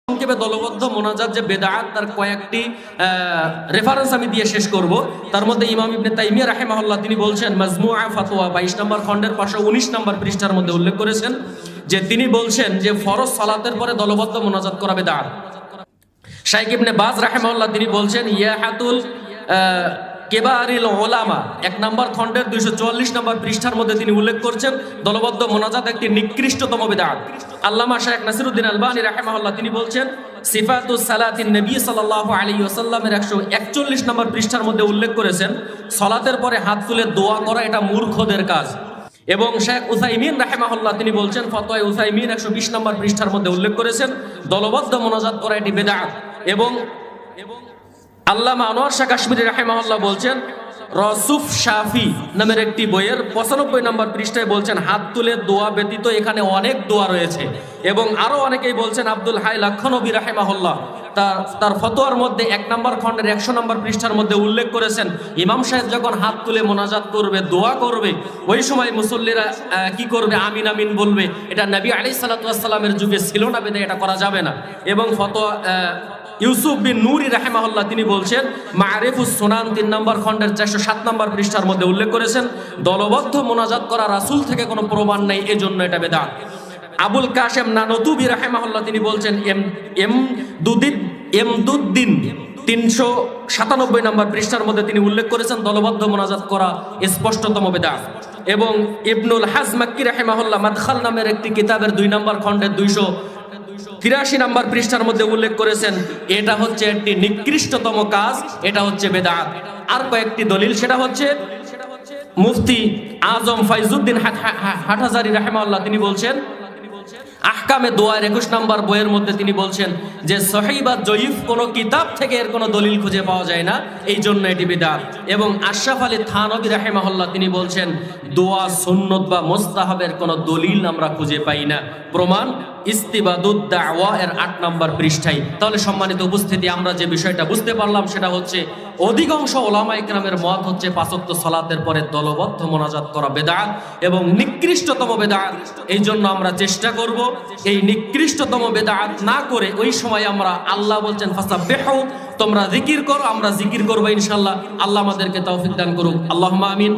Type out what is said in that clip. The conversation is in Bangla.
সংক্ষেপে দলবদ্ধ মোনাজাত যে বেদাত তার কয়েকটি রেফারেন্স আমি দিয়ে শেষ করব। তার মধ্যে ইমাম ইবনে তাইমিয়া রাহিমাহুল্লাহ তিনি বলছেন মাজমুআ ফাতোয়া 22 নম্বর খণ্ডের 519 নম্বর পৃষ্ঠার মধ্যে উল্লেখ করেছেন যে তিনি বলছেন যে ফরজ সালাতের পরে দলবদ্ধ মোনাজাত করা বেদাত। শাইখ ইবনে বাজ রাহিমাহুল্লাহ তিনি বলছেন ইয়াহাতুল কেবারিল ওলামা 1 নম্বর খণ্ডের 244 নম্বর পৃষ্ঠার মধ্যে তিনি উল্লেখ করছেন দলবদ্ধ মোনাজাত একটি নিকৃষ্টতম বিদআত। আল্লামা শাইখ নাসিরউদ্দিন আলবানী রাহিমাহুল্লাহ তিনি বলছেন সিফাতুস সালাতিন নবী সাল্লাল্লাহু আলাইহি ওয়াসাল্লামের 141 নম্বর পৃষ্ঠার মধ্যে উল্লেখ করেছেন সালাতের পরে হাত তুলে দোয়া করা এটা মূর্খদের কাজ। এবং শেখ উসাইমিন রাহিমাহুল্লাহ তিনি বলছেন ফতোয়া উসাইমিন 120 নম্বর পৃষ্ঠার মধ্যে উল্লেখ করেছেন দলবদ্ধ মোনাজাত করা এটি বিদআত। এবং আল্লামা আনোয়ার শাহ কাশ্মীরি রাহিমাহুল্লাহ বলছেন রসুফ শাফি নামের একটি বইয়ের 95 নম্বর পৃষ্ঠায় বলছেন হাত তুলে দোয়া ব্যতীত এখানে অনেক দোয়া রয়েছে। এবং আরো অনেকেই বলছেন আব্দুল হাই লাক্ষনবী রাহিমাহুল্লাহ তার ফতোয়ার মধ্যে 1 নম্বর খণ্ডের 100 নম্বর পৃষ্ঠার মধ্যে উল্লেখ করেছেন ইমাম সাহেব যখন হাত তুলে মোনাজাত করবে দোয়া করবে ওই সময় মুসল্লিরা কি করবে আমিন আমিন বলবে। এটা নবী আলাইহিস সালাতু ওয়াস সালামের যুগে ছিল না, বেদে এটা করা যাবে না। এবং ফতোয়া ইউসুফ বিন নূরি রাহিমাহুল্লাহ তিনি বলছেন মারিফুস সুনান 3 নম্বর খণ্ডের 407 নম্বর পৃষ্ঠার মধ্যে উল্লেখ করেছেন দলবদ্ধ মোনাজাত করা রাসূল থেকে কোনো প্রমাণ নেই, এজন্য এটা বেদাত। আবুল কাশেম নানতুবি রাহিমাহুল্লাহ তিনি বলছেন এমদুদ্দিন 397 নম্বর পৃষ্ঠার মধ্যে তিনি উল্লেখ করেছেন দলবদ্ধ মোনাজাত করা স্পষ্টতম বেদাত। এবং ইবনুল হাজ মাক্কি রাহিমাহুল্লাহ মাদখাল নামের একটি কিতাবের 2 নম্বর খণ্ডের 283 নম্বর পৃষ্ঠার মধ্যে উল্লেখ করেছেন এটা হচ্ছে একটি নিকৃষ্টতম কাজ, এটা হচ্ছে বেদাত। আর কয়েকটি দলিল সেটা হচ্ছে মুফতি আজম ফাইজউদ্দিন হাটহাজারী রাহিমাহুল্লাহ তিনি বলছেন আহকামে দোয়ার 21 নম্বর বইয়ের মধ্যে তিনি বলছেন যে সহিহ বা জয়ীফ কোনো কিতাব থেকে এর কোনো দলিল খুঁজে পাওয়া যায় না, এই জন্য এটি বিদআত। এবং আশরাফ আলী থানভী রাহিমাহুল্লাহ তিনি বলছেন দোয়া সুন্নত বা মুস্তাহাবের কোনো দলিল আমরা খুঁজে পাই না, প্রমাণ ইস্তিবাদুদ দাওয়া এর 8 নম্বর পৃষ্ঠায়। তাহলে সম্মানিত উপস্থিতি আমরা যে বিষয়টা বুঝতে পারলাম সেটা হচ্ছে অধিকাংশ ওলামা ইকরামের মত হচ্ছে 5 ওয়াক্ত সালাতের পরে দলবদ্ধ মোনাজাত করা বেদাত এবং নিকৃষ্টতম বেদাত। এই জন্য আমরা চেষ্টা করব এই নিকৃষ্টতম বেদাত না করে ওই সময় আমরা আল্লাহ বলছেন ফাসাব্বিহু তোমরা জিকির করো, আমরা জিকির করব ইনশাআল্লাহ। আল্লাহ আমাদেরকে তৌফিক দান করুক, আল্লাহুম্মা আমিন।